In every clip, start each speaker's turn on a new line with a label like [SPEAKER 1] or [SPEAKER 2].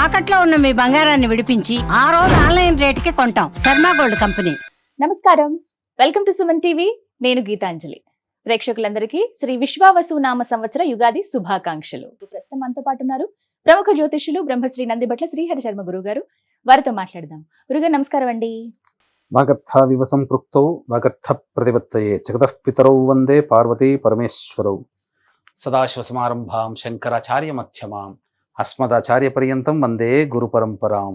[SPEAKER 1] తాకట్లో ఉన్న మీ బంగారాన్ని విడిపించి ఆ రోజు ఆన్లైన్ రేటుకి కొంటాం. Sharma gold company.
[SPEAKER 2] నమస్కారం, వెల్కమ్ టు సుమన్ టీవీ. నేను గీతాంజలి. ప్రేక్షకులందరికీ శ్రీ విశ్వావసు నామ సంవత్సర యుగాది శుభాకాంక్షలు. ప్రస్తుతం మనతో పాటు ఉన్నారు ప్రముఖ జ్యోతిష్యులు బ్రహ్మశ్రీ నందిబట్ల శ్రీహరి శర్మ గురువు గారు. వారితో మాట్లాడదాం. గురుగారు నమస్కారం అండి.
[SPEAKER 3] వాగర్థ వివ సంపృక్తౌ వాగర్థ ప్రతిపత్తయే జగతః పితరౌ వందే పార్వతీ పరమేశ్వరౌ. సదాశివసమారంభాం శంకరాచార్య మధ్యమాం అస్మదాచార్య పర్యంతం వందే గురు పరంపరాం.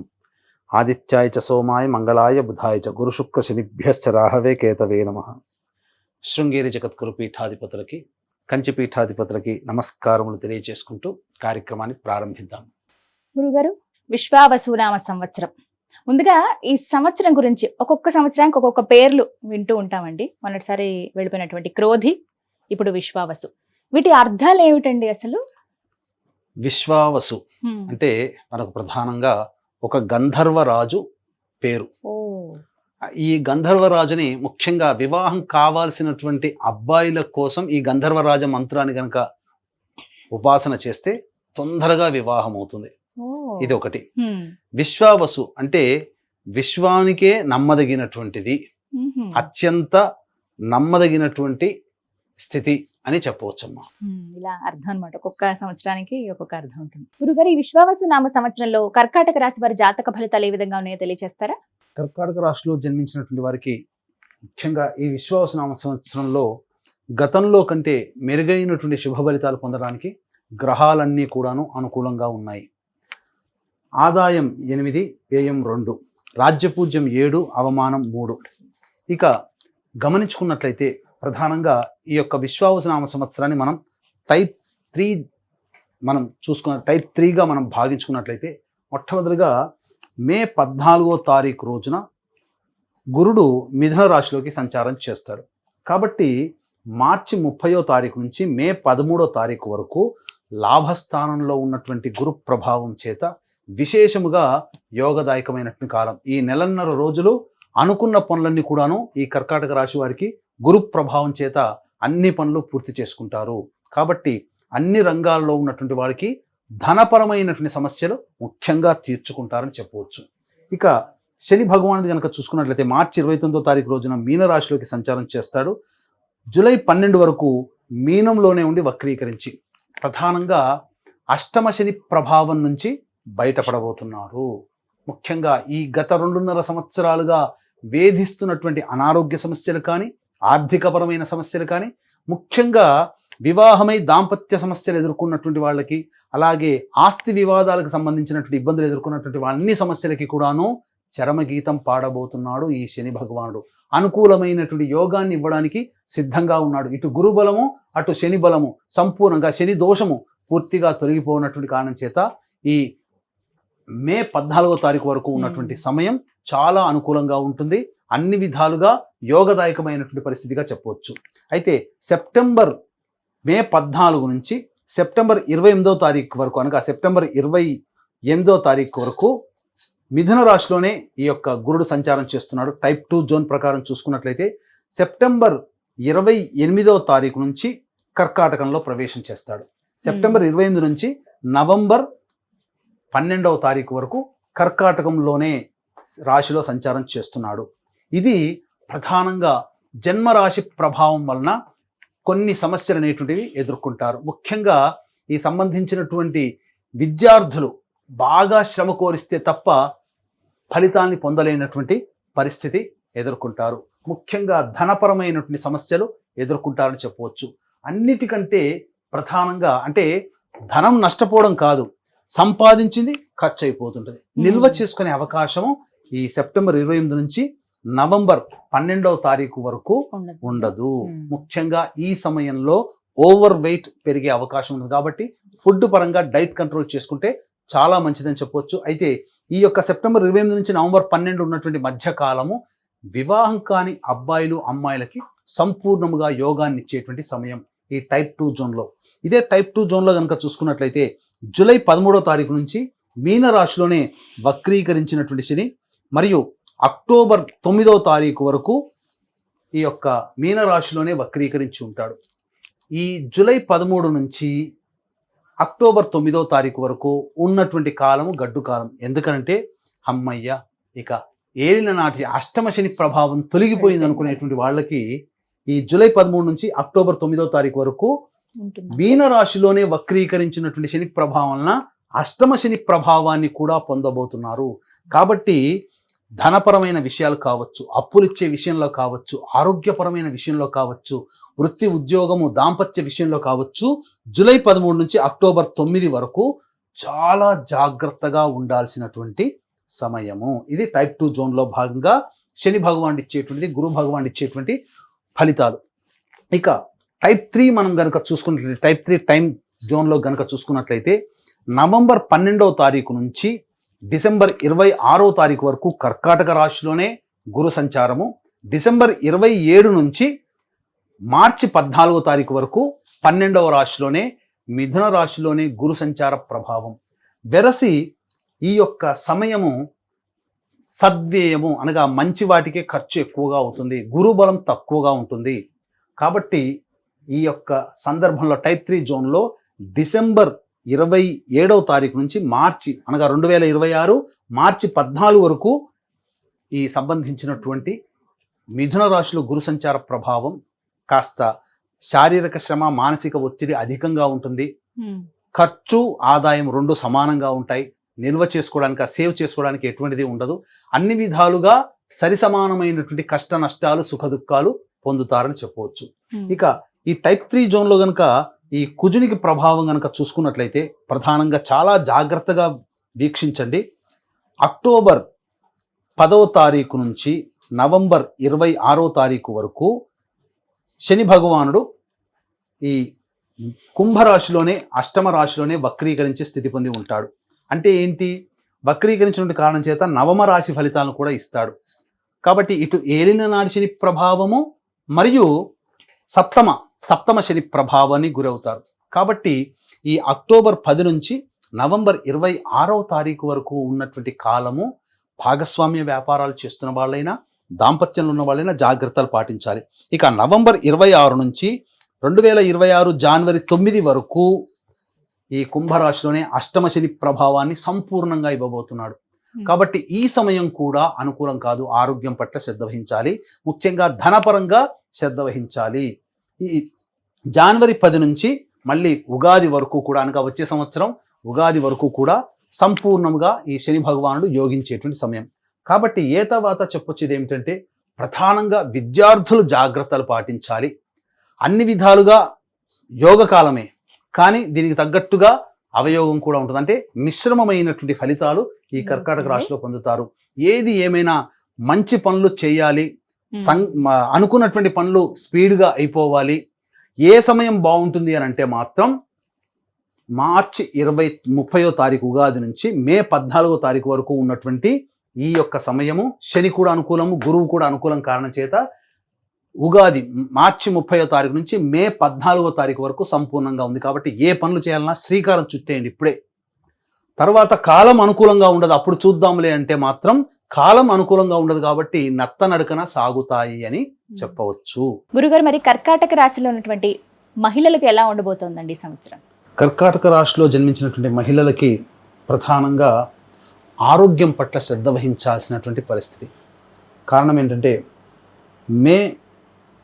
[SPEAKER 3] ఆదిత్యాయ చ సోమాయ మంగళాయ బుధాయ చ గురు శుక్ర శనిభ్యశ్చ రాహవే కేతవే నమః. శృంగేరి జగద్గురు పీఠాధిపతులకి, కంచి పీఠాధిపతులకి నమస్కారములు తెలియజేసుకుంటూ కార్యక్రమాన్ని ప్రారంభిద్దాం.
[SPEAKER 2] గురుగారు, విశ్వావసు నామ సంవత్సరం, ముందుగా ఈ సంవత్సరం గురించి ఒక్కొక్క సంవత్సరానికి ఒక్కొక్క పేర్లు వింటూ ఉంటామండి. మొన్నటిసారి వెళ్ళిపోయినటువంటి క్రోధి, ఇప్పుడు విశ్వావసు. వీటి అర్థాలు ఏమిటండి అసలు?
[SPEAKER 3] విశ్వావసు అంటే మనకు ప్రధానంగా ఒక గంధర్వరాజు పేరు. ఈ గంధర్వరాజుని ముఖ్యంగా వివాహం కావాల్సినటువంటి అబ్బాయిల కోసం ఈ గంధర్వరాజ మంత్రాన్ని కనుక ఉపాసన చేస్తే తొందరగా వివాహం అవుతుంది. ఇది ఒకటి. విశ్వావసు అంటే విశ్వానికే నమ్మదగినటువంటిది, అత్యంత నమ్మదగినటువంటి స్థితి అని చెప్పవచ్చమ్మా.
[SPEAKER 2] ఇలా అర్థం అనమాట. ఒక్కొక్క సంవత్సరానికి ఒక్కొక్క అర్థం ఉంటుంది. గురుగారు, ఈ విశ్వావసు నామ సంవత్సరంలో కర్కాటక రాశి వారి జాతక ఫలితాలు ఏ విధంగా ఉన్నాయో తెలియజేస్తారా?
[SPEAKER 3] కర్కాటక రాశిలో జన్మించినటువంటి వారికి ముఖ్యంగా ఈ విశ్వావసు నామ సంవత్సరంలో గతంలో కంటే మెరుగైనటువంటి శుభ ఫలితాలు పొందడానికి గ్రహాలన్నీ కూడాను అనుకూలంగా ఉన్నాయి. ఆదాయం 8, వ్యయం 2, రాజ్యపూజ్యం 7, అవమానం 3. ఇక గమనించుకున్నట్లయితే ప్రధానంగా ఈ యొక్క విశ్వావసు నామ సంవత్సరాన్ని మనం టైప్ 3గా మనం భావించుకున్నట్లయితే మొట్టమొదటిగా మే 14వ తారీఖు రోజున గురుడు మిథున రాశిలోకి సంచారం చేస్తాడు. కాబట్టి మార్చి 30వ తారీఖు నుంచి మే 13వ తారీఖు వరకు లాభస్థానంలో ఉన్నటువంటి గురు ప్రభావం చేత విశేషముగా యోగదాయకమైనటువంటి కాలం. ఈ నెలన్నర రోజులు అనుకున్న పనులన్నీ కూడాను ఈ కర్కాటక రాశి వారికి గురు ప్రభావం చేత అన్ని పనులు పూర్తి చేసుకుంటారు. కాబట్టి అన్ని రంగాల్లో ఉన్నటువంటి వారికి ధనపరమైనటువంటి సమస్యలు ముఖ్యంగా తీర్చుకుంటారని చెప్పవచ్చు. ఇక శని భగవానుడి కనుక చూసుకున్నట్లయితే మార్చి 29వ తారీఖు రోజున మీనరాశిలోకి సంచారం చేస్తాడు. జూలై 12 వరకు మీనంలోనే ఉండి వక్రీకరించి ప్రధానంగా అష్టమ శని ప్రభావం నుంచి బయటపడబోతున్నారు. ముఖ్యంగా ఈ గత 2.5 సంవత్సరాలుగా వేధిస్తున్నటువంటి అనారోగ్య సమస్యలు కానీ, ఆర్థికపరమైన సమస్యలు కానీ, ముఖ్యంగా వివాహమై దాంపత్య సమస్యలు ఎదుర్కొన్నటువంటి వాళ్ళకి, అలాగే ఆస్తి వివాదాలకు సంబంధించినటువంటి ఇబ్బందులు ఎదుర్కొన్నటువంటి అన్ని సమస్యలకి కూడాను చరమగీతం పాడబోతున్నాడు ఈ శని భగవానుడు. అనుకూలమైనటువంటి యోగాన్ని ఇవ్వడానికి సిద్ధంగా ఉన్నాడు. ఇటు గురుబలము, అటు శని బలము సంపూర్ణంగా, శని దోషము పూర్తిగా తొలగిపోయినటువంటి కారణం చేత ఈ మే 14వ తారీఖు వరకు ఉన్నటువంటి సమయం చాలా అనుకూలంగా ఉంటుంది. అన్ని విధాలుగా యోగదాయకమైనటువంటి పరిస్థితిగా చెప్పవచ్చు. అయితే మే 14 నుంచి సెప్టెంబర్ 28వ తారీఖు వరకు, అనగా సెప్టెంబర్ 28వ తారీఖు వరకు మిథున రాశిలోనే ఈ యొక్క గురుడు సంచారం చేస్తున్నాడు. టైప్ 2 జోన్ ప్రకారం చూసుకున్నట్లయితే సెప్టెంబర్ 28వ తారీఖు నుంచి కర్కాటకంలో ప్రవేశం చేస్తాడు. సెప్టెంబర్ 28 నుంచి నవంబర్ 12వ తారీఖు వరకు కర్కాటకంలోనే రాశిలో సంచారం చేస్తున్నాడు. ఇది ప్రధానంగా జన్మరాశి ప్రభావం వలన కొన్ని సమస్యలు అనేటువంటివి ఎదుర్కొంటారు. ముఖ్యంగా ఈ సంబంధించినటువంటి విద్యార్థులు బాగా శ్రమ కోరిస్తే తప్ప ఫలితాన్ని పొందలేనటువంటి పరిస్థితి ఎదుర్కొంటారు. ముఖ్యంగా ధనపరమైనటువంటి సమస్యలు ఎదుర్కొంటారని చెప్పవచ్చు. అన్నిటికంటే ప్రధానంగా అంటే ధనం నష్టపోవడం కాదు, సంపాదించింది ఖర్చు అయిపోతుంటుంది. నిల్వ చేసుకునే అవకాశము ఈ సెప్టెంబర్ 28 నుంచి నవంబర్ 12వ తారీఖు వరకు ఉండదు. ముఖ్యంగా ఈ సమయంలో ఓవర్ వెయిట్ పెరిగే అవకాశం ఉంది. కాబట్టి ఫుడ్ పరంగా డైట్ కంట్రోల్ చేసుకుంటే చాలా మంచిదని చెప్పవచ్చు. అయితే ఈ యొక్క సెప్టెంబర్ 28 నుంచి నవంబర్ 12 ఉన్నటువంటి మధ్యకాలము వివాహం కాని అబ్బాయిలు అమ్మాయిలకి సంపూర్ణముగా యోగాన్ని ఇచ్చేటువంటి సమయం ఈ టైప్ 2 జోన్లో. ఇదే టైప్ 2 జోన్లో కనుక చూసుకున్నట్లయితే జూలై 13వ తారీఖు నుంచి మీన రాశిలోనే వక్రీకరించినటువంటి శని మరియు అక్టోబర్ 9వ తారీఖు వరకు ఈ యొక్క మీనరాశిలోనే వక్రీకరించి ఉంటాడు. ఈ జూలై 13 నుంచి అక్టోబర్ 9వ తారీఖు వరకు ఉన్నటువంటి కాలము గడ్డు కాలం. ఎందుకంటే అమ్మయ్య ఇక ఏలిన నాటి అష్టమ శని ప్రభావం తొలగిపోయింది అనుకునేటువంటి వాళ్ళకి ఈ జూలై 13 నుంచి అక్టోబర్ 9వ తారీఖు వరకు
[SPEAKER 2] ఉంటుంది.
[SPEAKER 3] మీన రాశిలోనే వక్రీకరించినటువంటి శని ప్రభావం వలన అష్టమ శని ప్రభావాన్ని కూడా పొందబోతున్నారు. కాబట్టి ధనపరమైన విషయాలు కావచ్చు, అప్పులిచ్చే విషయంలో కావచ్చు, ఆరోగ్యపరమైన విషయంలో కావచ్చు, వృత్తి ఉద్యోగము దాంపత్య విషయంలో కావచ్చు, జూలై 13 నుంచి అక్టోబర్ 9 వరకు చాలా జాగ్రత్తగా ఉండాల్సినటువంటి సమయము. ఇది టైప్ 2 జోన్లో భాగంగా శని భగవానుడు ఇచ్చేటువంటిది, గురు భగవానుడు ఇచ్చేటువంటి ఫలితాలు. ఇక టైప్ 3 మనం గనక చూసుకున్నట్లయితే, టైప్ 3 టైం జోన్లో గనక చూసుకున్నట్లయితే నవంబర్ 12వ తారీఖు నుంచి డిసెంబర్ 26వ తారీఖు వరకు కర్కాటక రాశిలోనే గురు సంచారము, డిసెంబర్ 27 నుంచి మార్చి 14వ తారీఖు వరకు 12వ రాశిలోనే మిథున రాశిలోనే గురు సంచార ప్రభావం. వెరసి ఈ యొక్క సమయము సద్వ్యయము అనగా మంచి వాటికే ఖర్చు ఎక్కువగా అవుతుంది, గురుబలం తక్కువగా ఉంటుంది. కాబట్టి ఈ యొక్క సందర్భంలో టైప్ 3 జోన్లో డిసెంబర్ 27వ తారీఖు నుంచి మార్చి అనగా 2026 మార్చి 14 వరకు ఈ సంబంధించినటువంటి మిథున రాశిలో గురు సంచార ప్రభావం కాస్త శారీరక శ్రమ, మానసిక ఒత్తిడి అధికంగా ఉంటుంది. ఖర్చు ఆదాయం రెండు సమానంగా ఉంటాయి. నిల్వ చేసుకోవడానికి, సేవ్ చేసుకోవడానికి ఎటువంటిది ఉండదు. అన్ని విధాలుగా సరి సమానమైనటువంటి కష్ట నష్టాలు, సుఖ దుఃఖాలు పొందుతారని చెప్పవచ్చు. ఇక ఈ టైప్ 3 జోన్లో గనక ఈ కుజునికి ప్రభావం గనక చూసుకున్నట్లయితే ప్రధానంగా చాలా జాగ్రత్తగా వీక్షించండి. అక్టోబర్ 10వ తారీఖు నుంచి నవంబర్ 26వ తారీఖు వరకు శని భగవానుడు ఈ కుంభరాశిలోనే అష్టమ రాశిలోనే వక్రీకరించే స్థితి పొంది ఉంటాడు. అంటే ఏంటి? వక్రీకరించినటువంటి కారణం చేత నవమ రాశి ఫలితాలను కూడా ఇస్తాడు. కాబట్టి ఇటు ఏలిన నాటి శని ప్రభావము మరియు సప్తమ శని ప్రభావాన్ని గురవుతారు. కాబట్టి ఈ అక్టోబర్ 10 నుంచి నవంబర్ 26వ తారీఖు వరకు ఉన్నటువంటి కాలము భాగస్వామ్య వ్యాపారాలు చేస్తున్న వాళ్ళైనా, దాంపత్యంలో ఉన్న వాళ్ళైనా జాగ్రత్తలు పాటించాలి. ఇక నవంబర్ 26 నుంచి 2026 జనవరి 9 వరకు ఈ కుంభరాశిలోనే అష్టమ శని ప్రభావాన్ని సంపూర్ణంగా ఇవ్వబోతున్నాడు. కాబట్టి ఈ సమయం కూడా అనుకూలం కాదు. ఆరోగ్యం పట్ల శ్రద్ధ వహించాలి, ముఖ్యంగా ధనపరంగా శ్రద్ధ వహించాలి. ఈ జనవరి 10 నుంచి మళ్ళీ ఉగాది వరకు కూడా, అనగా వచ్చే సంవత్సరం ఉగాది వరకు కూడా సంపూర్ణంగా ఈ శని భగవానుడు యోగించేటువంటి సమయం. కాబట్టి ఏ తర్వాత చెప్పొచ్చేది ఏమిటంటే, ప్రధానంగా విద్యార్థులు జాగ్రత్తలు పాటించాలి. అన్ని విధాలుగా యోగకాలమే, కానీ దీనికి తగ్గట్టుగా అవయోగం కూడా ఉంటుంది. అంటే మిశ్రమమైనటువంటి ఫలితాలు ఈ కర్కాటక రాశిలో పొందుతారు. ఏది ఏమైనా మంచి పనులు చేయాలి, అనుకున్నటువంటి పనులు స్పీడ్గా అయిపోవాలి. ఏ సమయం బాగుంటుంది అని అంటే మాత్రం మార్చి 30వ తారీఖు ఉగాది నుంచి మే 14వ తారీఖు వరకు ఉన్నటువంటి ఈ యొక్క సమయము శని కూడా అనుకూలము, గురువు కూడా అనుకూలం కారణం చేత ఉగాది మార్చి 30వ తారీఖు నుంచి మే 14వ తారీఖు వరకు సంపూర్ణంగా ఉంది. కాబట్టి ఏ పనులు చేయాలన్నా శ్రీకారం చుట్టేయండి ఇప్పుడే. తర్వాత కాలం అనుకూలంగా ఉండదు, అప్పుడు చూద్దాంలే అంటే మాత్రం కాలం అనుకూలంగా ఉండదు. కాబట్టి నత్తనడకన సాగుతాయి అని చెప్పవచ్చు.
[SPEAKER 2] గురుగారు, మరి కర్కాటక రాశిలో ఉన్నటువంటి మహిళలకు ఎలా ఉండబోతోందండి ఈ సంవత్సరం?
[SPEAKER 3] కర్కాటక రాశిలో జన్మించినటువంటి మహిళలకి ప్రధానంగా ఆరోగ్యం పట్ల శ్రద్ధ వహించాల్సినటువంటి పరిస్థితి. కారణం ఏంటంటే మే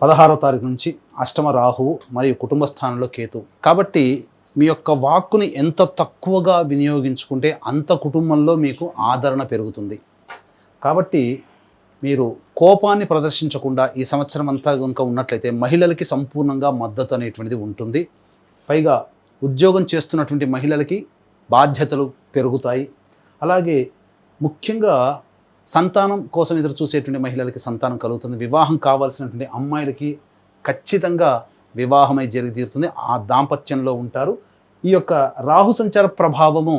[SPEAKER 3] 16వ తారీఖు నుంచి అష్టమ రాహువు మరియు కుటుంబ స్థానంలో కేతు. కాబట్టి మీ యొక్క వాక్కుని ఎంత తక్కువగా వినియోగించుకుంటే అంత కుటుంబంలో మీకు ఆదరణ పెరుగుతుంది. కాబట్టి మీరు కోపాన్ని ప్రదర్శించకుండా ఈ సంవత్సరం అంతా కనుక ఉన్నట్లయితే మహిళలకి సంపూర్ణంగా మద్దతు అనేటువంటిది ఉంటుంది. పైగా ఉద్యోగం చేస్తున్నటువంటి మహిళలకి బాధ్యతలు పెరుగుతాయి. అలాగే ముఖ్యంగా సంతానం కోసం ఎదురు చూసేటువంటి మహిళలకి సంతానం కలుగుతుంది. వివాహం కావాల్సినటువంటి అమ్మాయిలకి ఖచ్చితంగా వివాహమై జరిగి తీరుతుంది. ఆ దాంపత్యంలో ఉంటారు. ఈ యొక్క రాహు సంచార ప్రభావము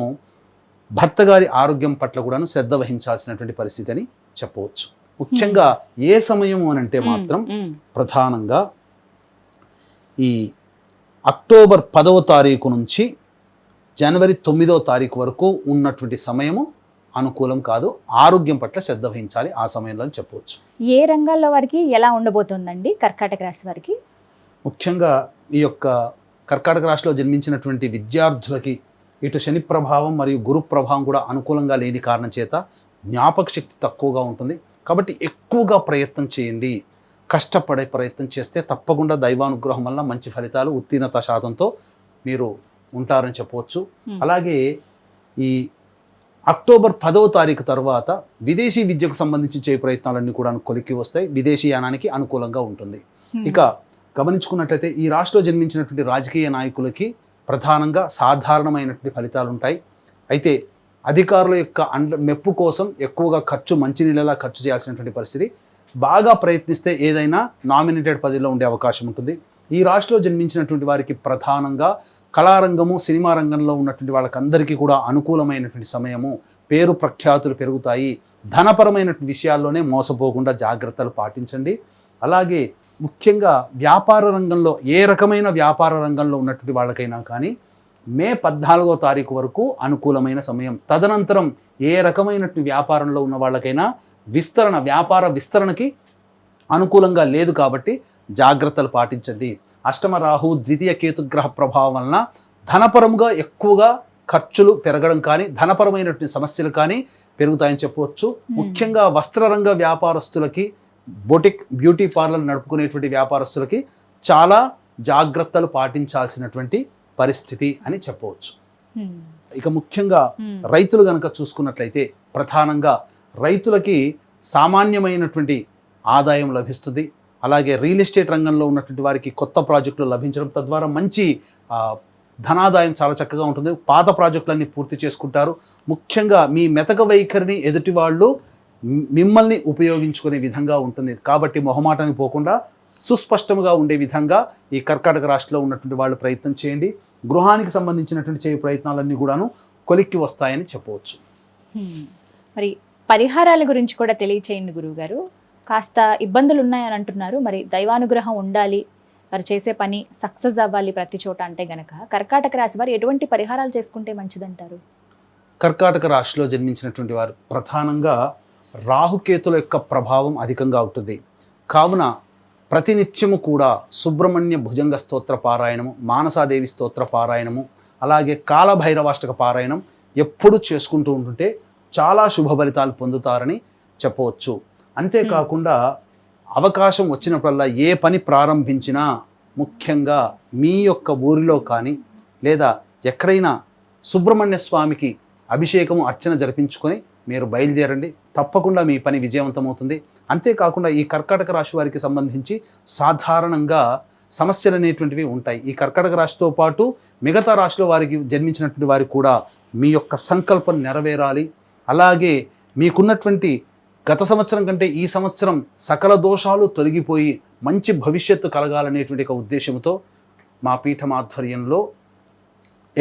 [SPEAKER 3] భర్త గారి ఆరోగ్యం పట్ల కూడాను శ్రద్ధ వహించాల్సినటువంటి పరిస్థితి అని చెప్పవచ్చు. ముఖ్యంగా ఏ సమయము అని అంటే మాత్రం ప్రధానంగా ఈ అక్టోబర్ 10వ తారీఖు నుంచి జనవరి 9వ తారీఖు వరకు ఉన్నటువంటి సమయము అనుకూలం కాదు. ఆరోగ్యం పట్ల శ్రద్ధ వహించాలి ఆ సమయంలో అని చెప్పవచ్చు.
[SPEAKER 2] ఏ రంగాల్లో వారికి ఎలా ఉండబోతోందండి కర్కాటక రాశి వారికి?
[SPEAKER 3] ముఖ్యంగా ఈ యొక్క కర్కాటక రాశిలో జన్మించినటువంటి విద్యార్థులకి ఇటు శని ప్రభావం మరియు గురు ప్రభావం కూడా అనుకూలంగా లేని కారణం చేత జ్ఞాపక శక్తి తక్కువగా ఉంటుంది. కాబట్టి ఎక్కువగా ప్రయత్నం చేయండి. కష్టపడే ప్రయత్నం చేస్తే తప్పకుండా దైవానుగ్రహం వల్ల మంచి ఫలితాలు, ఉత్తీర్ణత శాతంతో మీరు ఉంటారని చెప్పవచ్చు. అలాగే ఈ అక్టోబర్ 10వ తారీఖు తర్వాత విదేశీ విద్యకు సంబంధించి చేయ ప్రయత్నాలన్నీ కూడా కొలిక్కి వస్తాయి. విదేశీయానానికి అనుకూలంగా ఉంటుంది. ఇక గమనించుకున్నట్లయితే ఈ రాష్ట్రంలో జన్మించినటువంటి రాజకీయ నాయకులకి ప్రధానంగా సాధారణమైనటువంటి ఫలితాలు ఉంటాయి. అయితే అధికారుల యొక్క మెప్పు కోసం ఎక్కువగా మంచినీళ్ళలా ఖర్చు చేయాల్సినటువంటి పరిస్థితి. బాగా ప్రయత్నిస్తే ఏదైనా నామినేటెడ్ పదవిలో ఉండే అవకాశం ఉంటుంది. ఈ రాశిలో జన్మించినటువంటి వారికి ప్రధానంగా కళారంగము, సినిమా రంగంలో ఉన్నటువంటి వాళ్ళకందరికీ కూడా అనుకూలమైనటువంటి సమయము. పేరు ప్రఖ్యాతులు పెరుగుతాయి. ధనపరమైనటువంటి విషయాల్లోనే మోసపోకుండా జాగ్రత్తలు పాటించండి. అలాగే ముఖ్యంగా వ్యాపార రంగంలో, ఏ రకమైన వ్యాపార రంగంలో ఉన్నటువంటి వాళ్ళకైనా కానీ మే 14వ తారీఖు వరకు అనుకూలమైన సమయం. తదనంతరం ఏ రకమైనటువంటి వ్యాపారంలో ఉన్న వాళ్ళకైనా వ్యాపార విస్తరణకి అనుకూలంగా లేదు. కాబట్టి జాగ్రత్తలు పాటించండి. అష్టమ రాహు, ద్వితీయ కేతుగ్రహ ప్రభావం వలన ధనపరముగా ఎక్కువగా ఖర్చులు పెరగడం కానీ, ధనపరమైనటువంటి సమస్యలు కానీ పెరుగుతాయని చెప్పవచ్చు. ముఖ్యంగా వస్త్రరంగ వ్యాపారస్తులకి, బొటిక్, బ్యూటీ పార్లర్ నడుపుకునేటువంటి వ్యాపారస్తులకి చాలా జాగ్రత్తలు పాటించాల్సినటువంటి పరిస్థితి అని చెప్పవచ్చు. ఇక ముఖ్యంగా రైతులు గనక చూసుకున్నట్లయితే ప్రధానంగా రైతులకి సామాన్యమైనటువంటి ఆదాయం లభిస్తుంది. అలాగే రియల్ ఎస్టేట్ రంగంలో ఉన్నటువంటి వారికి కొత్త ప్రాజెక్టులు లభించడం, తద్వారా మంచి ధనాదాయం చాలా చక్కగా ఉంటుంది. పాత ప్రాజెక్టులన్నీ పూర్తి చేసుకుంటారు. ముఖ్యంగా మీ మెతక వైఖరిని ఎదుటి వాళ్ళు మిమ్మల్ని ఉపయోగించుకునే విధంగా ఉంటుంది. కాబట్టి మొహమాటానికి పోకుండా సుస్పష్టంగా ఉండే విధంగా ఈ కర్కాటక రాశిలో ఉన్నటువంటి వాళ్ళు ప్రయత్నం చేయండి. గృహానికి సంబంధించినటువంటి చేయ ప్రయత్నాలన్నీ కూడాను కొలిక్కి వస్తాయని చెప్పవచ్చు.
[SPEAKER 2] మరి పరిహారాల గురించి కూడా తెలియచేయండి గురువుగారు. కాస్త ఇబ్బందులు ఉన్నాయని అంటున్నారు. మరి దైవానుగ్రహం ఉండాలి, వారు చేసే పని సక్సెస్ అవ్వాలి ప్రతి చోట అంటే గనక కర్కాటక రాశి వారు ఎటువంటి పరిహారాలు చేసుకుంటే మంచిదంటారు?
[SPEAKER 3] కర్కాటక రాశిలో జన్మించినటువంటి వారు ప్రధానంగా రాహుకేతుల యొక్క ప్రభావం అధికంగా ఉంటుంది. కావున ప్రతినిత్యము కూడా సుబ్రహ్మణ్య భుజంగ స్తోత్ర పారాయణము, మానసాదేవి స్తోత్ర పారాయణము, అలాగే కాలభైరవాష్టక పారాయణం ఎప్పుడు చేసుకుంటూ ఉంటుంటే చాలా శుభ ఫలితాలు పొందుతారని చెప్పవచ్చు. అంతేకాకుండా అవకాశం వచ్చినప్పుడల్లా ఏ పని ప్రారంభించినా ముఖ్యంగా మీ యొక్క ఊరిలో కానీ లేదా ఎక్కడైనా సుబ్రహ్మణ్య స్వామికి అభిషేకము, అర్చన జరిపించుకొని మీరు బయలుదేరండి. తప్పకుండా మీ పని విజయవంతమవుతుంది. అంతేకాకుండా ఈ కర్కాటక రాశి వారికి సంబంధించి సాధారణంగా సమస్యలు అనేటువంటివి ఉంటాయి. ఈ కర్కాటక రాశితో పాటు మిగతా రాశిలో వారికి జన్మించినటువంటి వారికి కూడా మీ యొక్క సంకల్పం నెరవేరాలి. అలాగే మీకున్నటువంటి గత సంవత్సరం కంటే ఈ సంవత్సరం సకల దోషాలు తొలగిపోయి మంచి భవిష్యత్తు కలగాలనేటువంటి ఒక ఉద్దేశంతో మా పీఠం ఆధ్వర్యంలో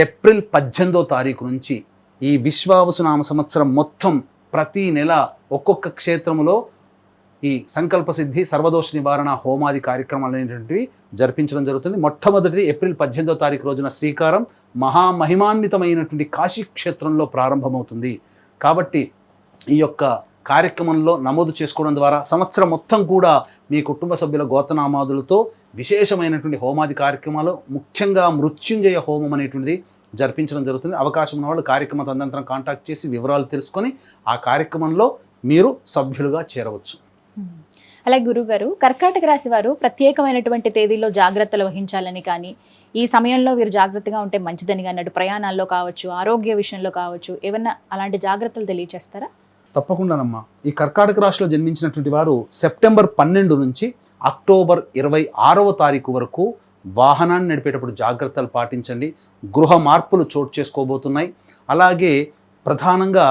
[SPEAKER 3] ఏప్రిల్ 18వ తారీఖు నుంచి ఈ విశ్వావసునామ సంవత్సరం మొత్తం ప్రతి నెల ఒక్కొక్క క్షేత్రములో ఈ సంకల్ప సిద్ధి, సర్వదోష నివారణ హోమాది కార్యక్రమాలు అనేటువంటివి జరిపించడం జరుగుతుంది. మొట్టమొదటిది ఏప్రిల్ 18వ తారీఖు రోజున శ్రీకారం మహామహిమాన్వితమైనటువంటి కాశీ క్షేత్రంలో ప్రారంభమవుతుంది. కాబట్టి ఈ యొక్క కార్యక్రమంలో నమోదు చేసుకోవడం ద్వారా సంవత్సరం మొత్తం కూడా మీ కుటుంబ సభ్యుల గోత్రనామాదులతో విశేషమైనటువంటి హోమాది కార్యక్రమాలు, ముఖ్యంగా మృత్యుంజయ హోమం అనేటువంటిది జరిపించడం జరుగుతుంది. అవకాశం ఉన్న వాళ్ళు కార్యక్రమ తదనంతరం కాంటాక్ట్ చేసి వివరాలు తెలుసుకొని ఆ కార్యక్రమంలో మీరు సభ్యులుగా చేరవచ్చు.
[SPEAKER 2] అలాగే గురుగారు, కర్కాటక రాశి వారు ప్రత్యేకమైనటువంటి తేదీల్లో జాగ్రత్తలు వహించాలని కానీ, ఈ సమయంలో వీరు జాగ్రత్తగా ఉంటే మంచిదని కానీ అన్నట్టు ప్రయాణాల్లో కావచ్చు, ఆరోగ్య విషయంలో కావచ్చు, ఏమన్నా అలాంటి జాగ్రత్తలు తెలియచేస్తారా?
[SPEAKER 3] తప్పకుండానమ్మా. ఈ కర్కాటక రాశిలో జన్మించినటువంటి వారు సెప్టెంబర్ 12 నుంచి అక్టోబర్ 26వ తారీఖు వరకు వాహనాన్ని నడిపేటప్పుడు జాగ్రత్తలు పాటించండి. గృహ మార్పులు చోటు చేసుకోబోతున్నాయి. అలాగే ప్రధానంగా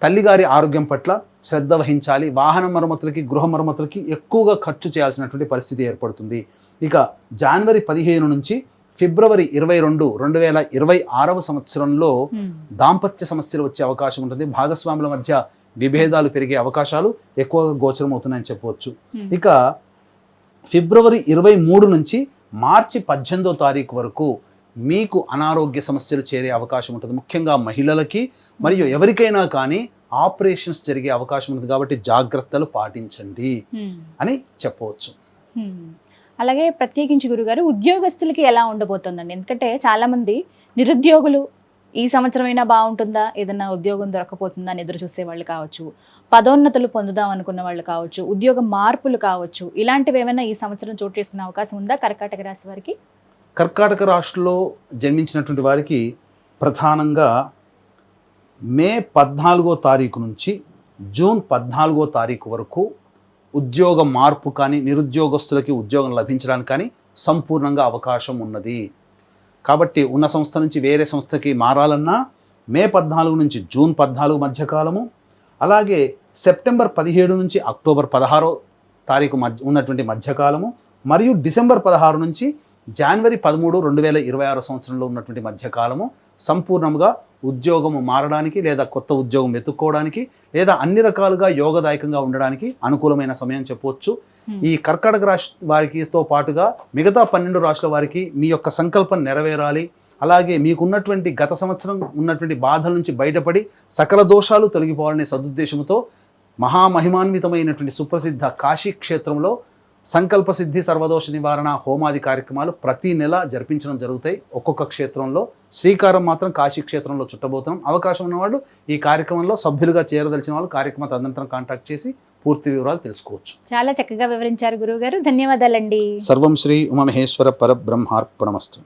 [SPEAKER 3] తల్లిగారి ఆరోగ్యం పట్ల శ్రద్ధ వహించాలి. వాహన మరమ్మతులకి, గృహ మరమ్మతులకి ఎక్కువగా ఖర్చు చేయాల్సినటువంటి పరిస్థితి ఏర్పడుతుంది. ఇక జనవరి 15 నుంచి ఫిబ్రవరి 22, 2026వ సంవత్సరంలో దాంపత్య సమస్యలు వచ్చే అవకాశం ఉంటుంది. భాగస్వాముల మధ్య విభేదాలు పెరిగే అవకాశాలు ఎక్కువగా గోచరమవుతున్నాయని చెప్పవచ్చు. ఇక ఫిబ్రవరి 23 నుంచి మార్చి 18వ తారీఖు వరకు మీకు అనారోగ్య సమస్యలు చేరే అవకాశం ఉంటుంది. ముఖ్యంగా మహిళలకి మరియు ఎవరికైనా కానీ ఆపరేషన్స్ జరిగే అవకాశం ఉంటుంది. కాబట్టి జాగ్రత్తలు పాటించండి అని చెప్పవచ్చు.
[SPEAKER 2] అలాగే ప్రత్యేకించి గురుగారు ఉద్యోగస్తులకి ఎలా ఉండబోతుందండి? ఎందుకంటే చాలా మంది నిరుద్యోగులు ఈ సంవత్సరమైనా బాగుంటుందా, ఏదైనా ఉద్యోగం దొరకపోతుందా అని ఎదురు చూసే వాళ్ళు కావచ్చు, పదోన్నతులు పొందుదాం అనుకున్న వాళ్ళు కావచ్చు, ఉద్యోగ మార్పులు కావచ్చు, ఇలాంటివి ఏమైనా ఈ సంవత్సరం చోటు చేసుకునే అవకాశం ఉందా కర్కాటక రాశి వారికి?
[SPEAKER 3] కర్కాటక రాశిలో జన్మించినటువంటి వారికి ప్రధానంగా మే 14వ తారీఖు నుంచి జూన్ 14వ తారీఖు వరకు ఉద్యోగ మార్పు కానీ నిరుద్యోగస్తులకి ఉద్యోగం లభించడానికి కానీ సంపూర్ణంగా అవకాశం ఉన్నది. కాబట్టి ఉన్న సంస్థ నుంచి వేరే సంస్థకి మారాలన్నా మే 14 నుంచి జూన్ 14 మధ్యకాలము, అలాగే సెప్టెంబర్ 17 నుంచి అక్టోబర్ 16 తారీఖు ఉన్నటువంటి మధ్యకాలము, మరియు డిసెంబర్ 16 నుంచి జనవరి 13, 2026 సంవత్సరంలో ఉన్నటువంటి మధ్యకాలము సంపూర్ణంగా ఉద్యోగము మారడానికి లేదా కొత్త ఉద్యోగం వెతుక్కోవడానికి లేదా అన్ని రకాలుగా యోగదాయకంగా ఉండడానికి అనుకూలమైన సమయం చెప్పవచ్చు. ఈ కర్కాటక రాశి వారికితో పాటుగా మిగతా 12 రాశుల వారికి మీ యొక్క సంకల్పం నెరవేరాలి, అలాగే మీకున్నటువంటి గత సంవత్సరం ఉన్నటువంటి బాధల నుంచి బయటపడి సకల దోషాలు తొలగిపోవాలనే సదుద్దేశంతో మహామహిమాన్వితమైనటువంటి సుప్రసిద్ధ కాశీ క్షేత్రంలో సంకల్ప సిద్ధి సర్వదోష నివారణ హోమాది కార్యక్రమాలు ప్రతి నెల జరిపించడం జరుగుతాయి. ఒక్కొక్క క్షేత్రంలో శ్రీకారం మాత్రం కాశీ క్షేత్రంలో చుట్టబోతున్నాం. అవకాశం ఉన్నవాళ్ళు ఈ కార్యక్రమంలో సభ్యులుగా చేరదలిచిన వాళ్ళు కార్యక్రమ తదనంతరం కాంటాక్ట్ చేసి పూర్తి వివరాలు తెలుసుకోవచ్చు.
[SPEAKER 2] చాలా చక్కగా వివరించారు గురువు గారు, ధన్యవాదాలండి.
[SPEAKER 3] సర్వం శ్రీ ఉమామహేశ్వర పరబ్రహ్మార్పణమస్తు.